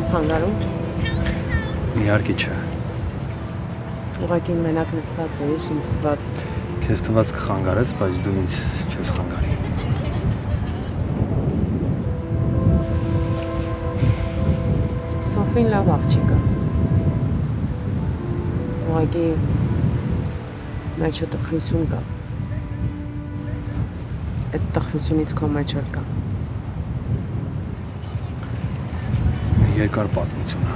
Հանգարում։ Իհարկե չէ։ Ուղղակի մենակ նստած էիր, ինձ թվաց։ Քեզ թվաց կխանգարես, բայց դու ինձ չես խանգարի։ Սոֆին լավ աղջիկ է։ Ուղղակի մեջը տխրություն կա։ Այդ տխրությունից քո մեջ էլ կա։ Երկար պատմություն է։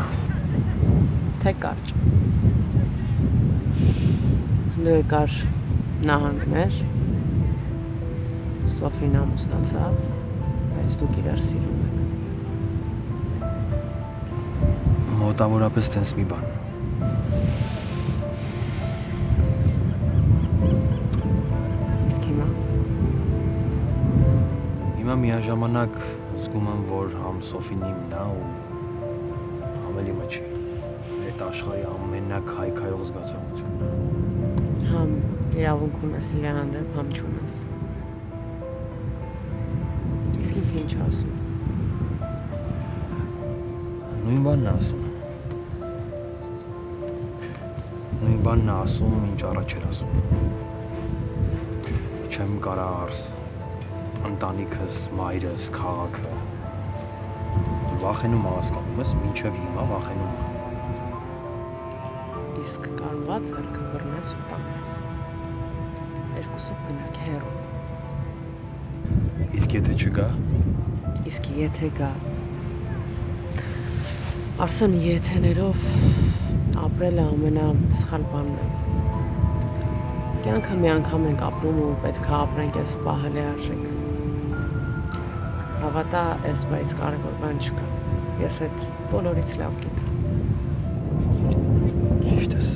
Թե կարճ։ Դու եկար նահանգներ, Սոֆին ամուսնացավ, բայց դուք իրար սիրում եք։ Մոտավորապես տենց մի բան։ Իսկ հիմա։ Հիմա միաժամանակ զգում եմ, որ համ Սոֆին իմն է ու համ էլ իմը չի։ Այդ աշխարհի ամենակ հայքայող զգացողությունն է։ Համ իրավունք ունես իր հանդեպ, համ չունես։ Իսկ ինքը ինչ ասում։ Նույն բանն է ասում։ Նույն բանն է ասում, ինչ առաջ էր ասում։ Չեմ կարող ընտանիքս, մայրս, քաղաքը։ Վախենում հասկանում ես, մինչև հիմա վախենում եմ։ Իսկ կարողա ձեռքը բռնես ու տանես։ Երկուսով գնաք հեռու։ Իսկ եթե չգա։ Իսկ եթե գա։ Արսեն եթեներով ապրելը ամենասխալ բանն է։ Կյանքը մի անգամ ենք ապրում ու պետք է ապրենք այս պահը լիարժեք։ Հավատա, այս բայց կարևոր բան չկա։ Ես այդ բոլորից լավ գիտեմ։ Ճիշտ ես։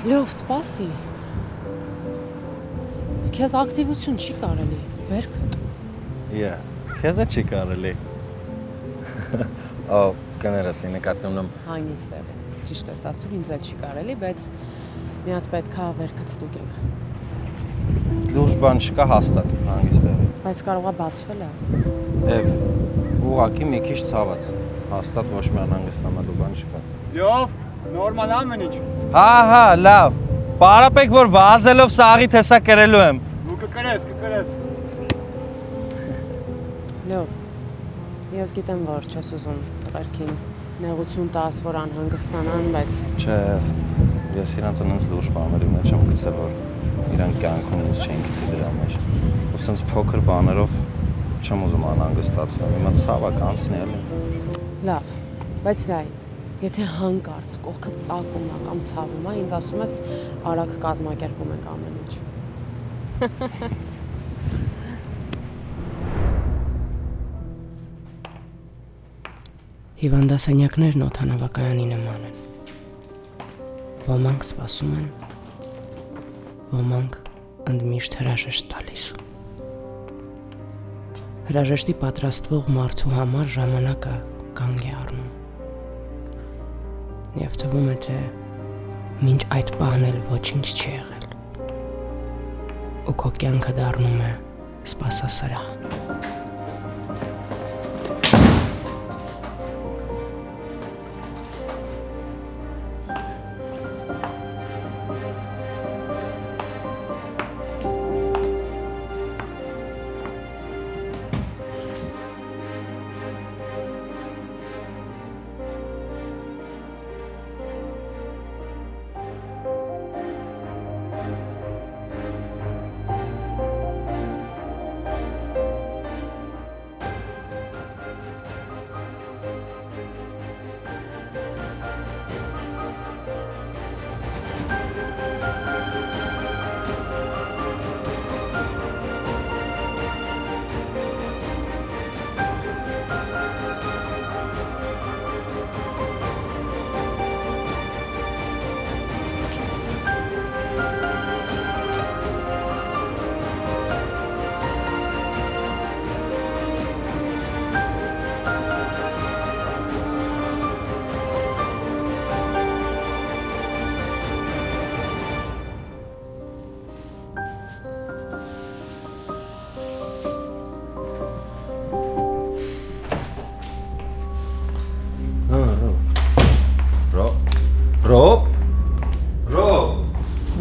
Լավ, սպասի։ Քեզ ակտիվություն չի կարելի, վերքդ։ Քեզ չի կարելի։ Ո, կներես, նկատի ունեմ։ Հանգիստ է։ Ճիշտ ես ասում, ինձ էլ չի կարելի, բայց մի հատ պետք է վերքդ ստուգենք։ Լուրջ բան չկա հաստատ, հանգիստ է։ Բայց կարող է բացվել է։ Եվ ուղղակի մի քիչ ցաված։ Հաստատ ոչ մի անհանգստանալու բան չկա։ Լավ, նորմալ ամեն ինչ։ Հա, լավ։ Պարապեք, որ վազելով սաղի տեսա կրելու եմ։ Ու կկրես։ Լավ, ես գիտեմ, որ չես ուզում տղերքին նեղություն տաս, որ անհանգստանան, բայց… Չէ, ես իրանց ընենց լուրջ բաների մեջ եմ գցել, որ իրանք կյանքում ինձ չեն գցի դրա մեջ։ Ու սենց փոքր բաներով չեմ ուզում անհանգստացնել, հիմա ցավակ անցնի էլի։ Լավ, բայց լայ, եթե հանկարծ կողքը ծակում է կամ ցավում է, ինձ ասում ես արագ կազմակերպում ենք ամեն ինչ։ Հիվանդասենյակներն օդանավակայանի նման են։ Ոմանք սպասում են, ոմանք ընդմիշտ հրաժեշտ տալիս։ Հրաժեշտի պատրաստվող մարդու համար ժամանակը կանգ է առնում։ Եվ թվում է, թե մինչ այդ պահն էլ ոչինչ չի եղել։ Ու քո կյանքը դառնում է սպասասրահ։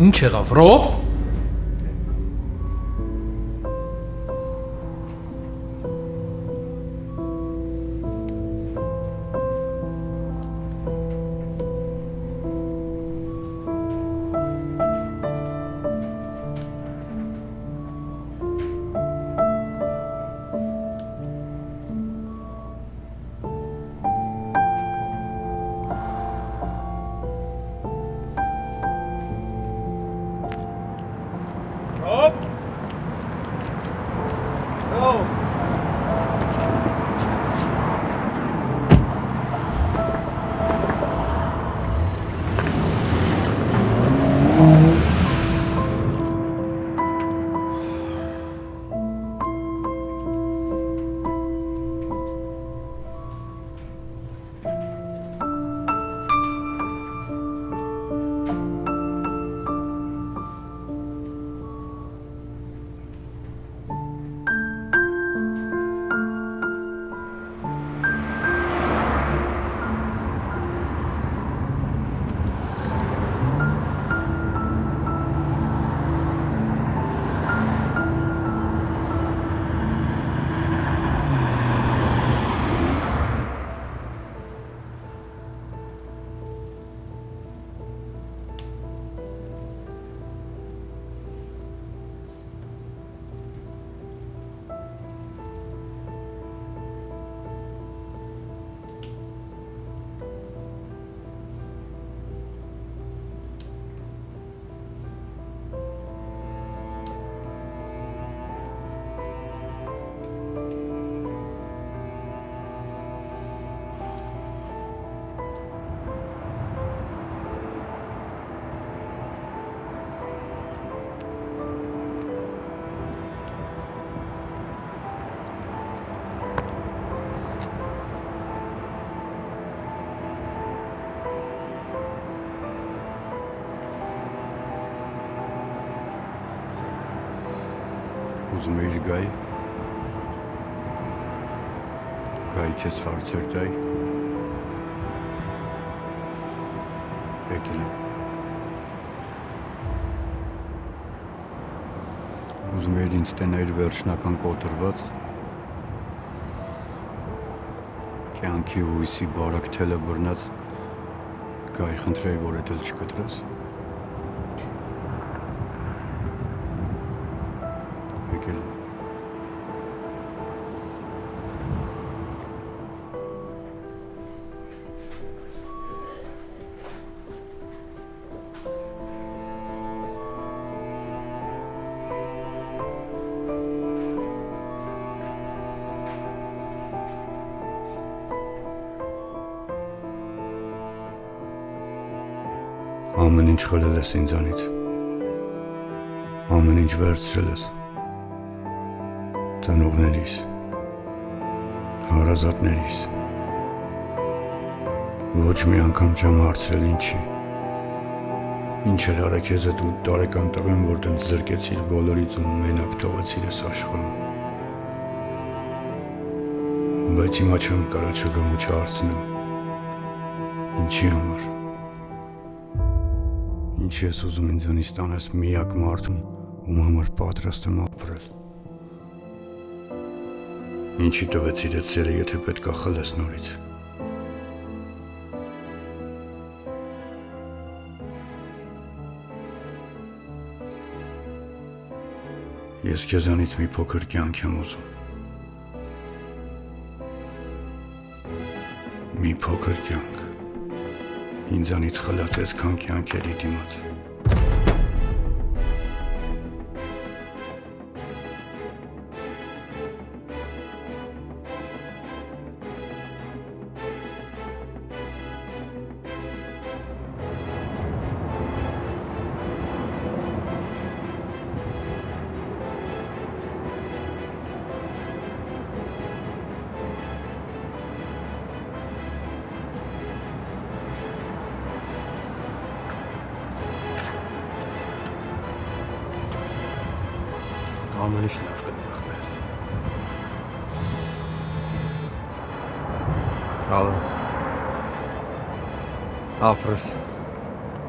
Ինչ եղավ, Ռոբ։ Ուզում էիր գայի, գայի քեզ հարցեր տայի, եկել եմ։ Ուզում էիր ինձ տենայիր վերջնական կոտրված, կյանքի հույսի բարակ թելը բռնած, գայի խնդրեի, որ էդ էլ չկտրես։ Եկել եմ։ Ամեն ինչ խլել ես ինձանից։ ամեն ինչ վերցրել ես։ Ծնողներիս, հարազատներիս։ Ոչ մի անգամ չեմ հարցրել ինչի։ Ինչ էր արել քեզ այդ 8 տարեկան տղեն, որ տենց զրկեցիր բոլորից ու մենակ թողեցիր ես աշխարհում։ Բայց հիմա չեմ կարա չգամ ու չհարցնեմ։ Ինչի համար։ Ինչի ես ուզում ինձանից տանես միակ մարդուն, ում համար պատրաստ եմ ապրել։ Ինչի տվեցիր այդ սերը, եթե պետք է խլես նորից։ Ես քեզանից մի փոքր կյանք եմ ուզում։ Մի փոքր կյանք։ Ինձանից խլած այսքան կյանքերի դիմաց։ Ամեն ինչ լավ կներախնես։ Ալո։ Ապրես։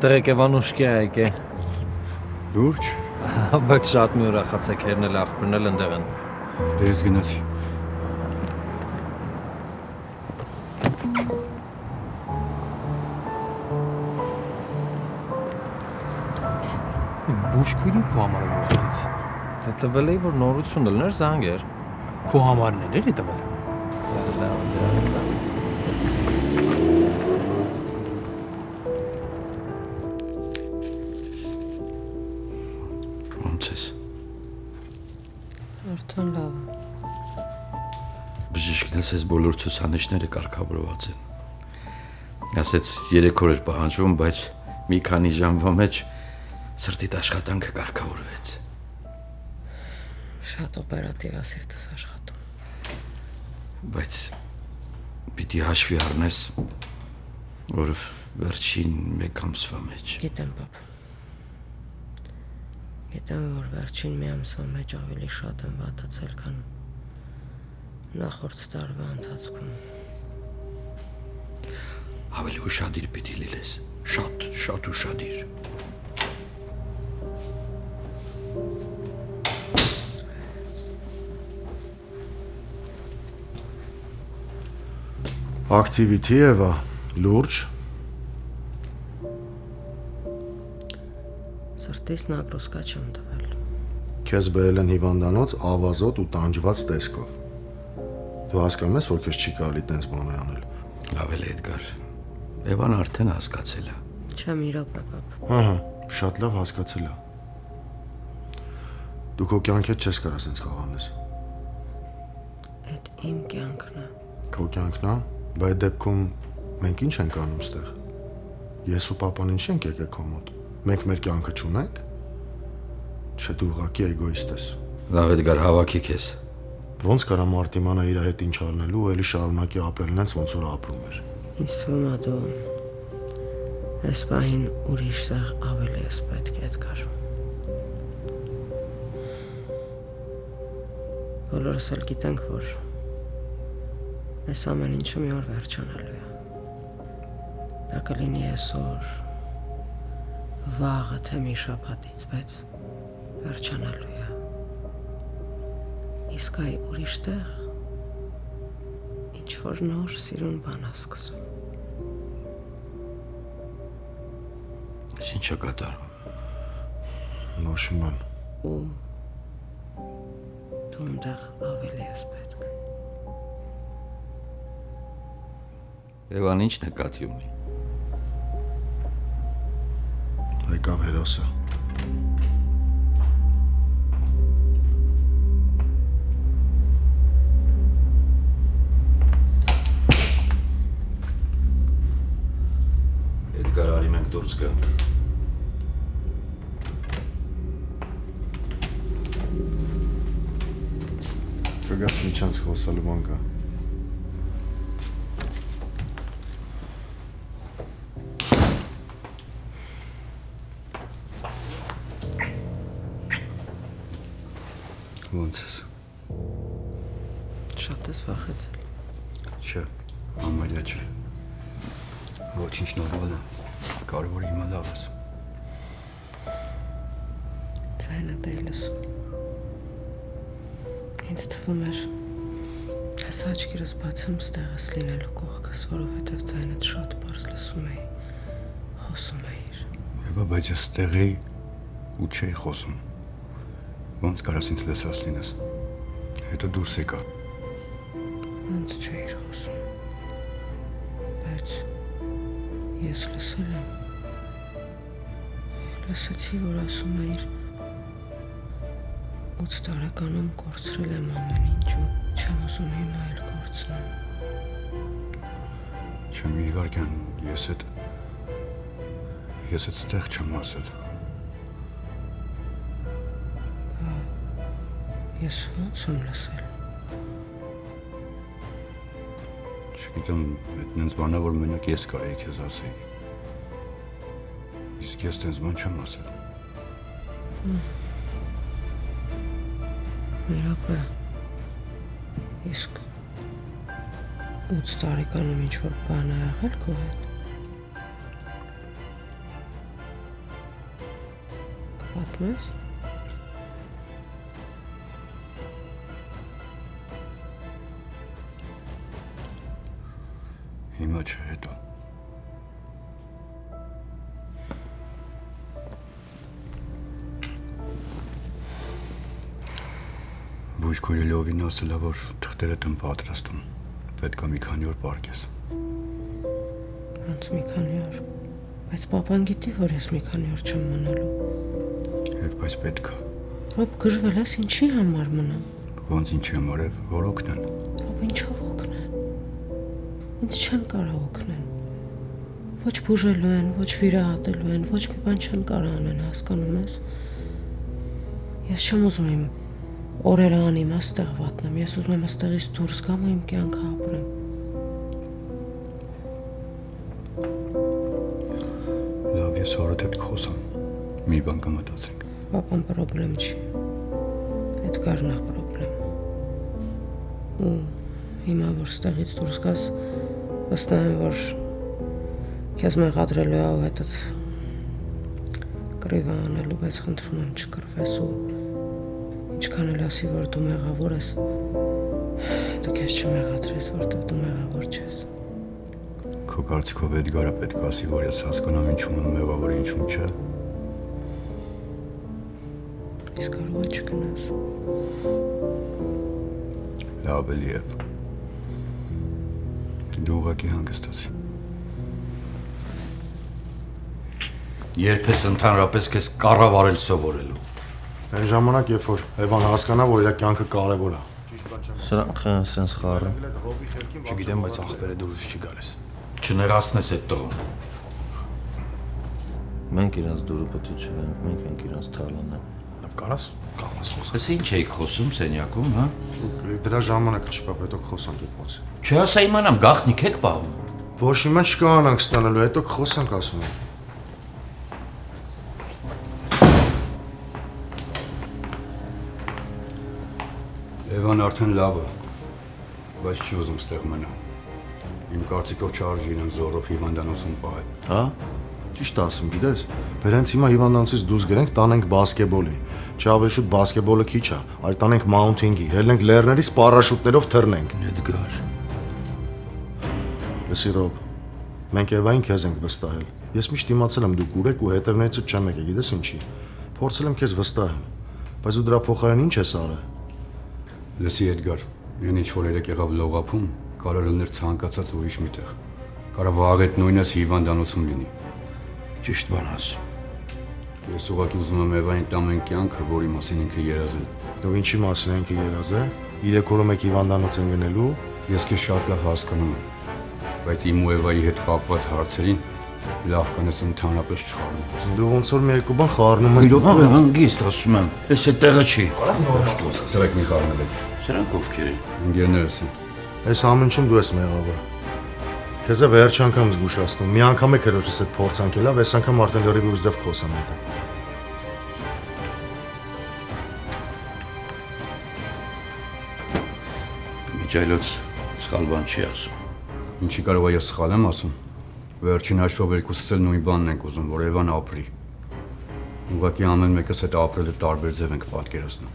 Տրեկևանուշկի այգ է։ Լուրջ։ Բայց շատ մի ուրախացեք հերնել աղբերն էլ ընդեղ են։ Դες գնացի։ Բուշկույրի քո համարը որտեղից։ Դե տվել էի, որ նորություն դլներ զանգեր։ Քո համարն էլի տվել։ Ոնց ես։ Արդեն լավ։ Բժիշկն ասես բոլոր ցուցանիշները կարգավորված են։ Ասեց 3 օր էր պահանջվում, բայց մի քանի ժամվա մեջ սրտիդ աշխատանքը կարգավորվեց։ Շատ օպերատիվ է սիրտս աշխատում։ Բայց պիտի հաշվի առնես, որ վերջին 1 ամսվա մեջ։ Գիտեմ, պապ։ Գիտեմ, որ վերջին մի ամսվա մեջ ավելի շատ եմ վատացել, քան նախորդ տարվա ընթացքում։ Ավելի ուշադիր պիտի լինես, շատ ուշադիր։ Ակտիվիտի Եվա, լուրջ։ Սրտիս նագրոսկա չեմ տվել։ Քեզ բերել են հիվանդանոց ավազոտ ու տանջված տեսքով։ Դու հասկանում ես, որ քեզ չի կարելի տենց բաներ անել։ Լավ էլ Էդգար, Եվան արդեն հասկացել է։ Չէ, մի րոպե, պապ։ Ահա, շատ լավ հասկացել է։ Դու քո կյանքից չես կարող ասենց խաղանես։ Այդ իմ կյանքն է։ Քո կյանքն է, բայց դեպքում մենք ինչ ենք անում ստեղ։ Ես ու պապան ինչ ենք եկել քո մոտ։ Մենք մեր կյանքը չունենք։ Չէ, դու ուղղակի էգոիստ ես։ Լավ Էդգար, հավաքի քեզ։ Ոնց կարա մարդ իմանա իր հետ ինչ առնելու ու էլի շարունակի ապրել նենց ոնց որ ապրում էր։ Ինձ թվում է դու այս պահին ուրիշ տեղ ավելի ես պետք է Էդգար։ Բոլորս էլ գիտենք, որ այս ամեն ինչը մի օր վերջանալու է։ Դա կլինի այսօր, վաղը, թե մի շաբաթից, բայց վերջանալու է։ Իսկ այ ուրիշ տեղ ինչ-որ նոր սիրուն բան է սկսվում։ Ինչ է կատարվում։ Ոչ մի բան։ Ու դու ընդեղ ավելի ես պետք։ Եվան ինչ նկատի ունի։ Եկավ հերոսը։ Էդգար, արի մենք դուրս գանք։ Կգաս միջանց խոսալու բան կա։ Ոնց ես։ Շատ ես վախեցել։ Չէ, համարյա չէ։ Ոչինչ նորմալ է։ Կարևորը հիմա լավ ես։ Ձայնը դե լսում։ Ինձ թվում էր, ես աչքերս բացեմ ստեղս լինելու կողքս, որովհետև ձայնդ շատ բարձ լսում էի, խոսում էիր։ Եվա, բայց ես ստեղ էի ու չէի խոսում։ Ոնց կարաս ինձ լսած լինես։ Հետո դուրս եկա։ Ոնց չէիր խոսում։ Բայց ես լսել եմ։ Լսեցի, որ ասում էիր 8 տարեկանում կորցրել եմ ամեն ինչ ու չեմ ուզում հիմա էլ կորցնեմ։ Չեմ իվարկյան, ես էդ ստեղ չեմ ասել։ Ես ոնց եմ լսել։ Չգիտեմ, այդ նենց բանա, որ մենակ ես կարեի քեզ ասեի։ Իսկ ես տենց բան չեմ ասել։ Մի րոպե։ Իսկ 8 տարեկանում ինչ-որ բան ա եղել քո հետ։ Կպատմես։ Հիմա չէ, հետո։ Բույժ քույրելովին ասելա, որ թղթերդ եմ պատրաստում։ Պետք է մի քանի օր պարկես։ Ոնց մի քանի օր։ Բայց պապան գիտի, որ ես մի քանի օր չեմ մնալու։ Եվ բայց պետք է։ Ռոբ գժվել ես ինչի համար մնամ։ Ոնց ինչի համար է, որ օգնեն։ Ռոբ ինչով օգնեն։ Ինձ չեն կարող օգնեն։ Ոչ բուժելու են, ոչ վիրահատելու են, ոչ մի բան չեն կարող անեն, հասկանում ես։ Ես չեմ ուզում իմ օրերը անիմաստ տեղ վատնեմ, ես ուզում եմ այստեղից դուրս գամ ու իմ կյանքը ապրեմ։ Լավ, ես հորդ հետ կխոսամ։ Մի բան կմտածենք։ Պապան պրոբլեմ չի։ Էդգարն է պրոբլեմ։ Ու հիմա որ ստեղից դուրս գաս, վստահ եմ, որ քեզ մեղադրելու է ու հետդ կռիվ անելու, բայց խնդրում եմ չկռվես ու ինչքան էլ ասի, որ դու մեղավոր ես, դու քեզ չմեղադրես, որտեղ դու մեղավոր չես։ Քո կարծիքով Էդգարը պետք է ասի, որ ես հասկանամ ինչում եմ մեղավոր, ինչում չէ։ Իսկ կարող է չգնաս։ Լավ էլի է։ Դու ուղղակի հանգստացի։ Երբ ես ընդհանրապես քեզ կառավարել սովորելու։ Այն ժամանակ, երբ որ Էվան հասկանա, որ իր կյանքը կարևոր է։ Սրանք սենց խառը։ Չգիտեմ, բայց աղբերը դուրս չի գալիս։ Չներացնես այդ տղուն։ Մենք իրենց դուրը պետք է չգանք, մենք ենք իրենց թալանը։ Լավ կարաս խոսես։ Ես ինչ էիք խոսում սենյակում, հա։ Դրա ժամանակը չի, պապ, հետո կխոսանք այդ մասը։ Չէ, ասա իմանամ, գաղտնիք եք պահում։ Ոչ հիմա չկա անանք ստանալու, հետո կխոսանք ասում եմ։ Էվան արդեն լավ է, բայց չի ուզում ստեղ մնա։ Իմ կարծիքով չարժի իրեն զորով հիվանդանոցում պահել։ Հա։ Ճիշտ ասում, գիտես։ Բերենց հիմա հիվանդանոցից դուրս գրանք, տանենք բասկետբոլի։ Չէ, ավելի շուտ բասկետբոլը քիչ է, այլ տանենք маунթինգի, ելնենք լեռներից պարաշուտներով թռնենք։ Էդգար։ Լսի Ռոբ, մենք Էվային քեզ ենք վստահել։ Ես միշտ իմացել եմ դու կուրեք ու հետևներիցդ չեմ եկել, գիտես ինչի։ Փորձել եմ քեզ վստահեմ, բայց դու դրա փոխարեն ինչ ես արել։ Լսի Էդգար, այն ինչ որ երեք եղավ լողափում, կարող լիներ ցանկացած ուրիշ միտեղ։ Կարող վաղ այդ նույնս հիվանդանոցում լինի։ Ճիշտ բան ասում։ Ես ուղղակի ուզում եմ Էվային տամեն կյանքը, որի մասին ինքը երազել։ Դու ինչի մասին ենք երազ է։ 3 օրը մեկ հիվանդանոց են գնելու։ Ես քեզ շատ լավ հասկանում եմ, բայց իմ ու Էվայի հետ կապված հարցերին լավ կանես ընդհանրապես չխառնես։ Դու ոնց որ մի երկու բան խառնում ես։ Իրոք հանգիստ ասում եմ, ես այդ տեղը չի։ Դրեք մի խառնել եք։ Սրանք ովքեր են։ Ընկերներս են։ Այս ամենչում դու ես մեղավորը։ Քեզ է վերջ անգամ զգուշացնում։ Մի անգամ է քրոջս հետ փորձանք ելավ, այս անգամ արդեն լրիվ ուժով խոսամ հետ։ Միջայլոց սխալ բան չի ասում։ Ինչի կարող է ես սխալ եմ ասում։ Վերջին հաշվով երկուսս էլ նույն բանն ենք ուզում, որ Եվան ապրի։ Ուղղակի ամեն մեկս հետ ապրելը տարբեր ձև ենք պատկերացնում։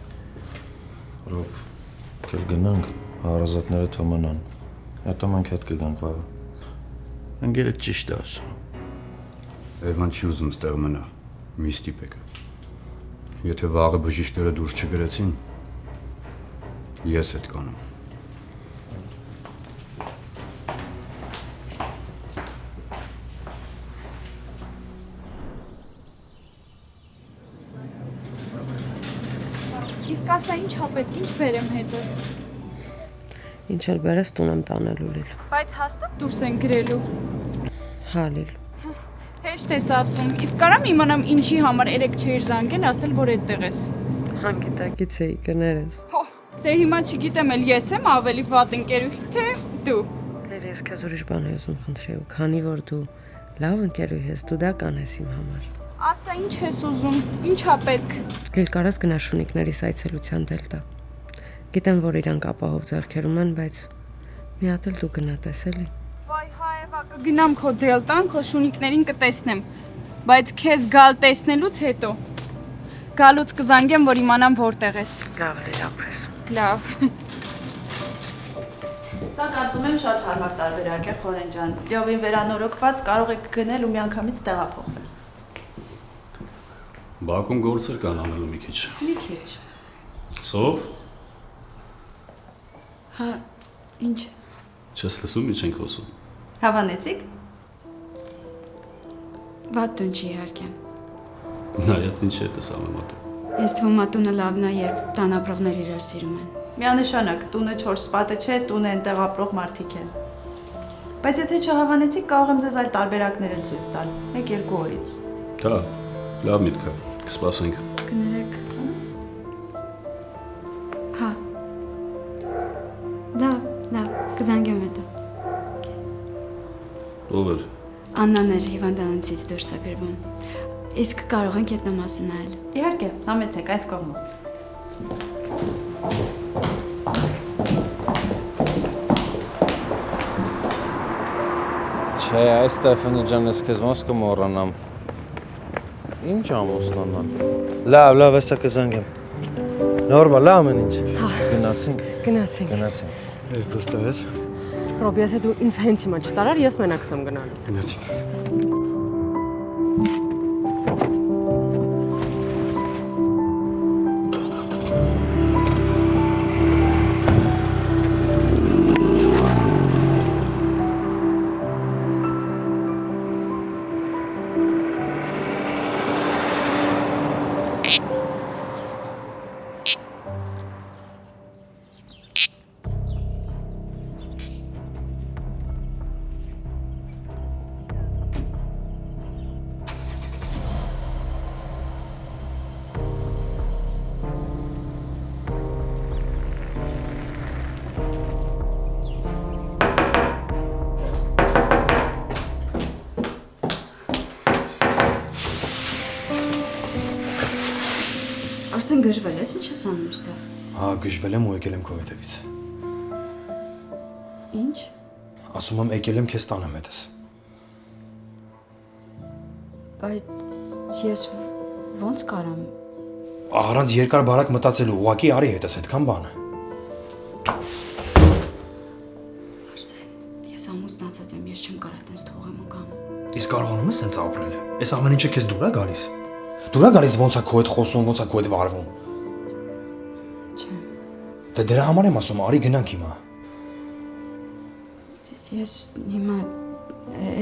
Ռոբ, կել գնանք, հարազատները թոմանան։ Հետո մենք հետ կգանք վաղը։ Ընկերդ ճիշտ է ասում։ Եվան չի ուզում ստեղ մնա, մի ստիպեք։ Եթե վաղը բժիշկները դուրս չգրեցին, ես հետ կանեմ։ Իսկ ասա ինչ հապետ, ինչ բերեմ հետս։ Ինչ էլ բերես տուն եմ տանելու Լիլ։ Բայց հաստատ դուրս են գրելու։ Հա Լիլ։ Հեշտ ես ասում, իսկ կարամ իմանամ ինչի համար երեք չէիր զանգել, ասել որ այդտեղ ես։ Հանգիտակից էի կներես։ Հո, դե հիմա չգիտեմ էլ ես եմ ավելի վատ ընկերուհի, թե դու։ Լիլ, ես քեզ ուրիշ բան եմ ուզում խնդրել, քանի որ դու լավ ընկերուհի ես, դու դա կանես իմ համար։ Ասա ինչ ես ուզում, ինչա պետք։ Լիլ, կարաս գնաս շունիկների այցելության դելտա։ Գիտեմ, որ իրանք ապահով ձեռքերում են, բայց մի հատ էլ դու գնա տեսելի։ Վայ հայևա, կգնամ քո դելտան, քո շունիկներին կտեսնեմ, բայց քեզ գալ տեսնելուց հետո գալուց կզանգեմ, որ իմանամ որտեղ ես։ Լավ Լիլ, ապրես։ Լավ։ Սա կարծում եմ շատ հարմար տարբերակ է Խորեն ջան։ Լիովին վերանորոգված կարող եք գնել ու միանգամից տեղափոխվել։ Բակում գործեր կան անելու մի քիչ։ Մի քիչ։ Սով։ Հա, ինչ։ Չես լսում ինչ ենք խոսում։ Հավանեցիք։ Վատ տուն չի իհարկե։ Նայած ինչ է տեսավ եմ ատը։ Ես թվում է տունը լավն է, երբ տան ապրողներ իրար սիրում են։ Միանշանակ, տունը 4 սպատը չէ, տունը այնտեղ ապրող մարդիկ են։ Բայց եթե չհավանեցիք, կարող եմ ձեզ այլ տարբերակներ էլ ցույց տալ։ 1-2 օրից։ Դա լավ միտք է։ Կսպասենք։ Կներեք։ Հա։ Լավ, կզանգեմ հետո։ Ով էր։ Աննան էր հիվանդանոցից դուրս է գրվում։ Իսկ կարող ենք ետնամասը նայել։ Իհարկե, համեցեք այս կողմով։ Չէ, այս Ստեֆանի ջան, ես քեզ ոնց կմոռանամ։ Ինչ ամուսնանալ։ Լավ, հեսա կզանգեմ։ Նորմալ, ամեն ինչ։ Հա։ Գնացինք։ Երկուստ ես։ Ռոբ, եթե դու ինձ հենց հիմա չտարար, ես մենակ եմ գնալու։ Գնացինք։ Արսեն գժվել ես, ինչ ես անում ստեղ։ Հա, գժվել եմ ու եկել եմ քո հետևից։ Ինչ։ Ասում եմ եկել եմ քեզ տանեմ հետս։ Բայց ես ոնց կարամ։ Առանց երկար բարակ մտածելու, ուղակի արի հետս այդքան բանը։ Արսեն, ես ամուսնացած եմ, ես չեմ կարող այդպես թողեմ ու գամ։ Իսկ կարողանում ես սենց ապրել։ Այս ամեն ինչը քեզ դուր է գալիս։ Դուր է գալիս ոնց է քո հետ խոսում, ոնց է քո հետ վարվում։ Չէ։ Դե դրա համար եմ ասում, արի գնանք հիմա։ Ես հիմա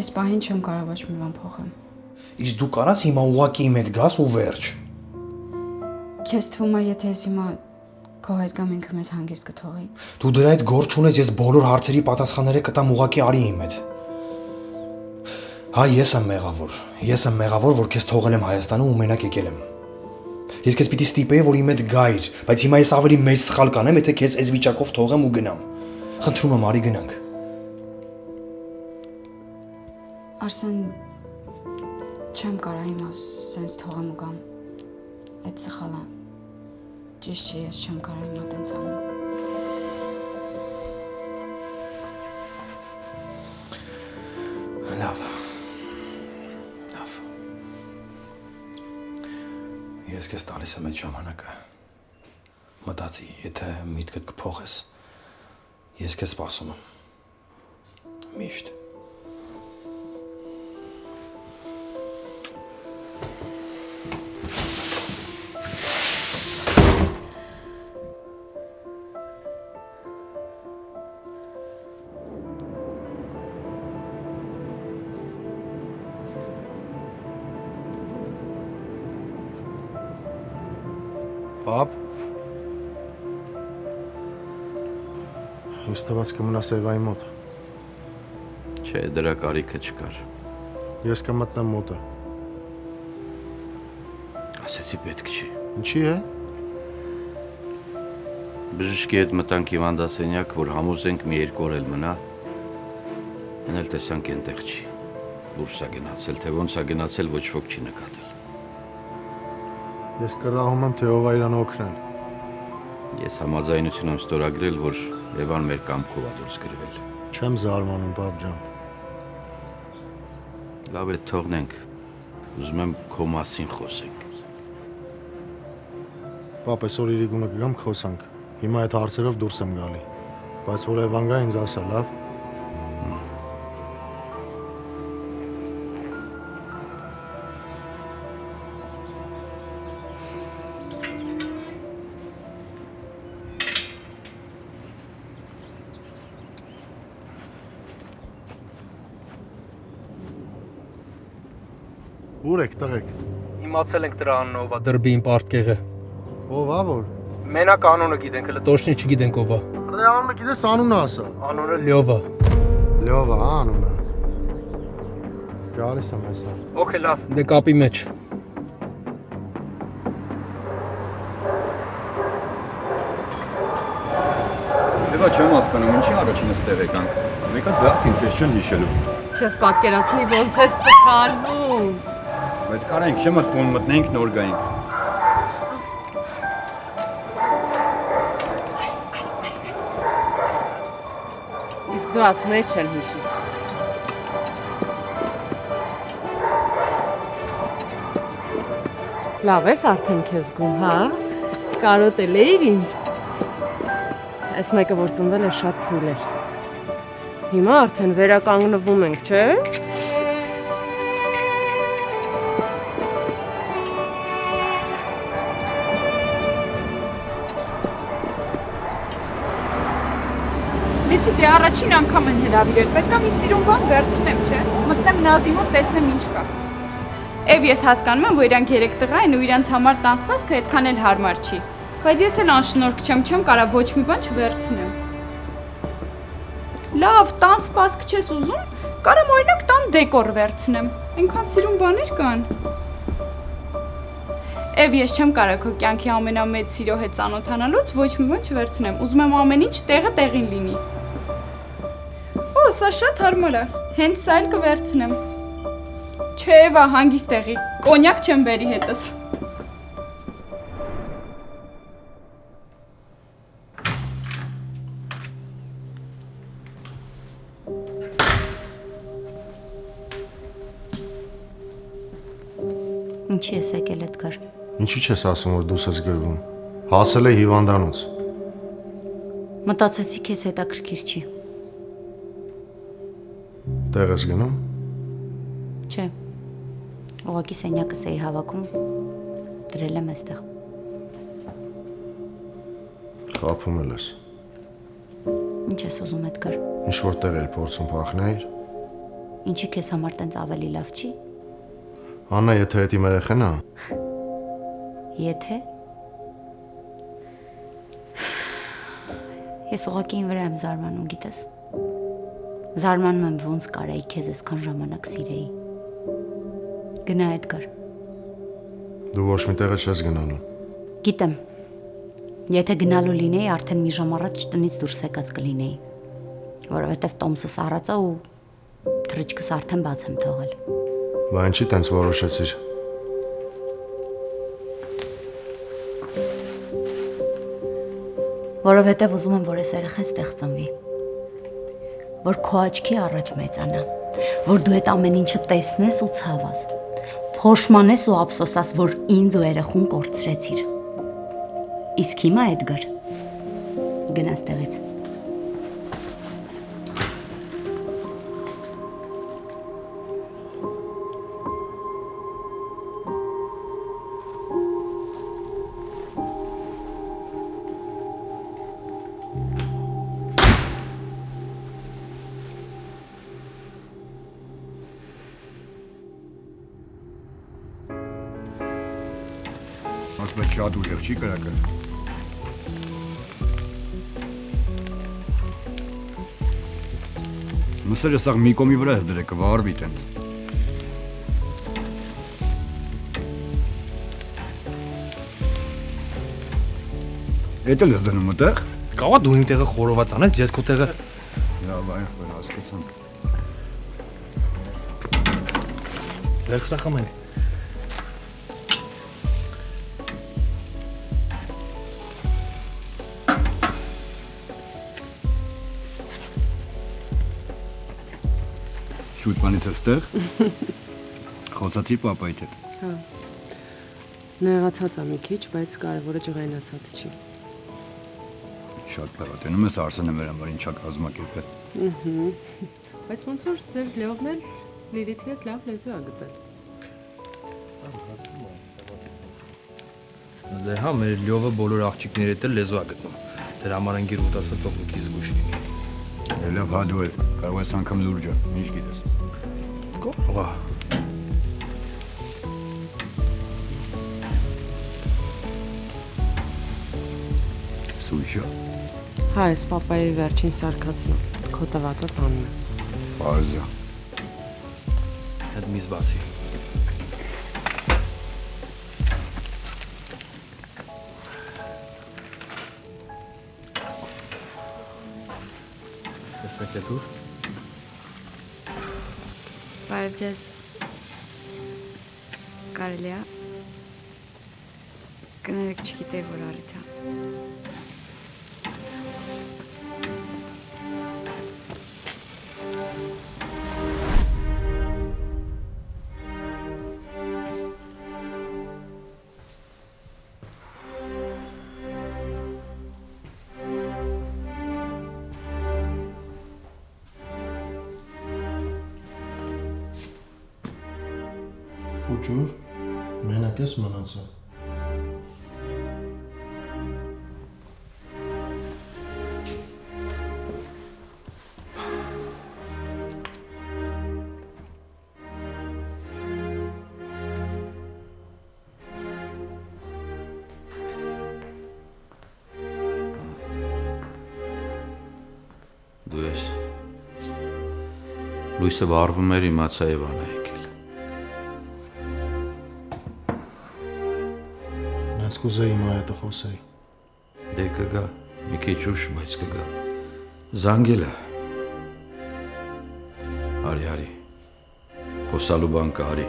այս պահին չեմ կարող ոչ մի բան փոխեմ։ Իսկ դու կարաս հիմա ուղակի իմ հետ գաս ու վերջ։ Քեզ թվում է, եթե ես հիմա քո հետ գամ, ինքը մեզ հանգիստ կթողի։ Դու դրա հետ գործ չունես, ես բոլոր հարցերի պատասխանները կտամ ուղակի արի իմ հետ։ Հա, ես եմ մեղավոր, որ քեզ թողել եմ Հայաստանում ու մենակ եկել եմ։ Ես քեզ պիտի ստիպեի, որ իմ հետ գայր, բայց հիմա ես ավելի մեծ սխալ կանեմ, եթե քեզ այս վիճակով թողեմ ու գնամ։ Խնդրում եմ, արի գնանք։ Արսեն, չեմ կարա հիմա սենց թողեմ ու գամ։ Այդ սխալ է։ Ճիշտ չէ, ես չեմ կարա հիմա տենց անեմ։ Լավ։ Ես քեզ տալիս եմ այդ ժամանակը։ Մտածի, եթե միտքդ կփոխես, ես քեզ սպասում եմ։ Միշտ։ Պապ։ Ես թվաց կմնաս Եվայի մոտ։ Չէ, դրա կարիքը չկար։ Ես կմտնեմ մոտը։ Ասեցի պետք չի։ Ինչի է։ Բժշկի հետ մտանք հիվանդասենյակ, որ համոզենք մի 2 օր էլ մնա։ Են էլ տեսանք այնտեղ չի։ Դուրս է գնացել, թե ոնց է գնացել, ոչ ոք չի նկատել։ Ես կռահում եմ, թե ով է իրան օգնել։ Ես համաձայնություն եմ ստորագրել, որ Եվան մեր կամքով է դուրս գրվել։ Չեմ զարմանում, պապ ջան։ Լավ է, թողնենք։ Ուզում եմ քո մասին խոսենք։ Պապ, այսօր Իրիկունը կգամ կխոսանք։ Հիմա այդ հարցերով դուրս եմ գալի։ Բայց որ Եվան գա ինձ ասա, լավ։ Ուր եք, տղեկ։ Իմացել ենք դրա անունը ով է, դրբին պարտկեղը։ Ով է, որ։ Մենակ անունը գիտենք, հələ տոշնի չգիտենք ով է։ Դե անունը գիտես, անունը ասա։ Անունը Լյովա։ Լյովա, անունը։ Գալիս եմ այսա։ Okay, լավ, դե կապի մեջ։ Եվա, չեմ հասկանում, ինչի առաջինս տեղ եկանք։ Մեկը ձախին քեզ չեն հիշելու։ Չես պատկերացնի ոնց է սխալվում։ Բայց կարանք, չէ՞ մտքում մտնենք նոր գայինք։ Իսկ դու ասում ես չեն հիշի։ Լավ ես արդեն քեզ գում, հա? Կարոտել էիր ինձ։ Այս մեկը որ ծնվել է շատ թույլ էր։ Հիմա արդեն վերականգնվում ենք, չէ՞։ Լիսի, դե առաջին անգամ են հրավիրել, պետք է մի սիրուն բան վերցնեմ, չէ՞։ Մտնեմ Նազի մոտ, տեսնեմ ինչ կա։ Եվ ես հասկանում եմ, որ իրանք 3 տղա են ու իրանց համար տանսպասքը այդքան էլ հարմար չի։ Բայց ես էլ անշնորհք չեմ կարա ոչ մի բան չվերցնեմ։ Լավ, տանսպասք չես ուզում, կարամ օրինակ տան դեկոր վերցնեմ։ Այնքան սիրուն բաներ կան։ Եվ ես չեմ կարա քո կյանքի ամենամեծ սիրո հետ ծանոթանալուց ոչ մի բան չվերցնեմ։ Ուզում եմ ամեն ինչ տեղը տեղին լինի։ Օ, սա շատ հարմար է։ Հենց սա էլ կվերցնեմ։ Չէ, Եվա, հանգիստ եղի։ Կոնյակ չեմ բերի հետս։ Ինչի ես եկել Էդգար։ Ինչի չես ասում, որ դուս ես գրվում։ Հասել է հիվանդանոց։ Մտածեցի քեզ հետաքրքիր չի։ Տեղ ես գնում։ Չէ։ Ուղղակի սենյակս էի հավաքում, դրել եմ այստեղ։ Խափում ես։ Ինչ ես ուզում Էդգար։ Ինչ որ տեղ էր փորձում փախնել։ Ինչի քեզ համար տենց ավելի լավ չի։ Աննա, եթե այդ իմ երեխեն է։ Եթե։ Ես ուղղակի ին վրա եմ զարմանում, գիտես։ Զարմանում եմ ոնց կարայի քեզ այսքան ժամանակ սիրեի։ Գնա Էդգար։ Դու ոչ մի տեղ չես գնալու։ Գիտեմ։ Եթե գնալու լինեի, արդեն մի ժամ առաջ տնից դուրս եկած կլինեի, որովհետև տոմսս առած է ու թռիչքս արդեն բաց եմ թողել։ Բա ինչի տենց որոշեցիր։ Որովհետև ուզում եմ, որ այս երեխան ստեղ ծնվի, որ քո աչքի առաջ մեծանա, որ դու այդ ամեն ինչը տեսնես ու ցավաս, փոշմանես ու ափսոսաս, որ ինձ ու երեխուն կորցրեցիր։ Իսկ հիմա Էդգար, գնա ստեղից։ Ասպետ շատ ուժեղ չի կրակը։ Մսերը սաղ մի կոմի վրա ես դրե կվարվի տենց։ Էդ էլ ես դնում մտեղ։ Կավա դու իմ տեղը խորոված անես, ես քո տեղը։ Լավ, այն հասկացան։ Վերցրախում ենք։ Շուտ բանից էստեղ։ Խոսացի պապայիդ հետ։ Հա։ Նեղացած է մի քիչ, բայց կարևորը ջղայնացած չի։ Շատ լավ, տենում ես Արսենը մեր համար ինչա կազմակերպել։ Բայց ոնց որ ձեր Լեովն էլ Լիլիթի հետ լավ լեզու ա գտել։ Դե հա, մեր Լյովը բոլոր աղջիկների հետ էլ լեզու ա գտնում։ Դրա համար անգիր 80 տոկնուկի զգուշ լինի։ Լավ, հա դու էլ կարող ես անգամ լուրջը, ինչ գիտես։ Կողա։ Սույշը։ Հա, ես պապայի վերջին սարկածն է, քո տվածը տանն է։ Պարզա։ Հետ միզ բացի։ Ես մեկ է դուր։ Բարև ձեզ։ Կարելի է։ Կներեք չգիտեի, որ առիթ է։ Ուջուր, մենակ ես մնացա։ Դու ես։ Լույսը վառվում էր, իմացա Եվան է եկել։ Ես կուզեի իմ հետը խոսեի։ Դե կգա, մի քիչ ուշ, բայց կգա։ Զանգել է։ Արի, խոսալու բան կա, արի։